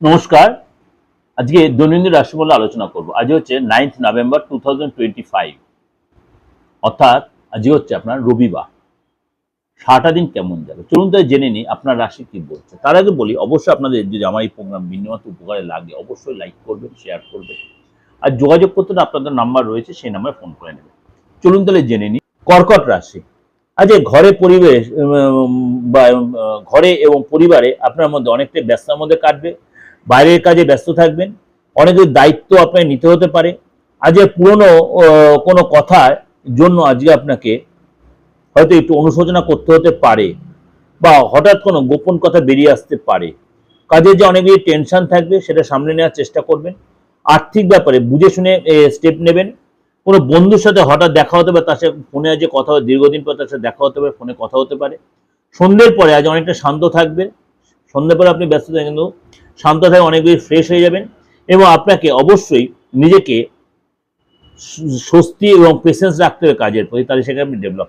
নমস্কার। আজকে দৈনন্দিন রাশিফল আলোচনা করব। আজ হচ্ছে 9th নভেম্বর 2025, অর্থাৎ আজকে হচ্ছে আপনার রবিবার। সারাটা দিন কেমন যাবে চলুন তাই জেনে নিই আপনার রাশি কি বলছে। তার আগে বলি, অবশ্যই আপনাদের যদি আমার এই প্রোগ্রাম বিন্দুমাত্র উপকারে লাগে অবশ্যই লাইক করবেন, শেয়ার করবেন, আর যোগাযোগ করতে আপনাদের নাম্বার রয়েছে, সেই নাম্বারে ফোন করে নেবেন। চলুন তাহলে জেনে নিই কর্কট রাশি। আজ ঘরে পরিবেশ বা ঘরে এবং পরিবারে আপনার মধ্যে অনেকটাই ব্যস্ততার মধ্যে কাটবে। বাইরের কাজে ব্যস্ত থাকবেন, অনেকের দায়িত্ব আপনাকে নিতে হতে পারে। আজ পুরনো কোনো কথার জন্য আজকে আপনাকে হয়তো একটু অনুশোচনা করতে হতে পারে, বা হঠাৎ কোনো গোপন কথা বেরিয়ে আসতে পারে। কাজে যে অনেক বেশি টেনশন থাকবে সেটা সামনে নেওয়ার চেষ্টা করবেন। আর্থিক ব্যাপারে বুঝে শুনে স্টেপ নেবেন। কোনো বন্ধুর সাথে হঠাৎ দেখা হতে পারে, তার সাথে ফোনে আজ কথা, দীর্ঘদিন পর তার সাথে দেখা হতে পারে, ফোনে কথা হতে পারে। সন্ধ্যের পরে আজ অনেকটা শান্ত থাকবে। সন্ধ্যের পরে আপনি ব্যস্ত থাকেন, কিন্তু শান্ত থাকে, অনেক বেশি ফ্রেশ হয়ে যাবেন। এবং আপনাকে অবশ্যই নিজেকে স্বস্তি এবং পেশেন্স রাখতে হবে কাজের প্রতি, তাহলে সেখানে আপনি ডেভেলপ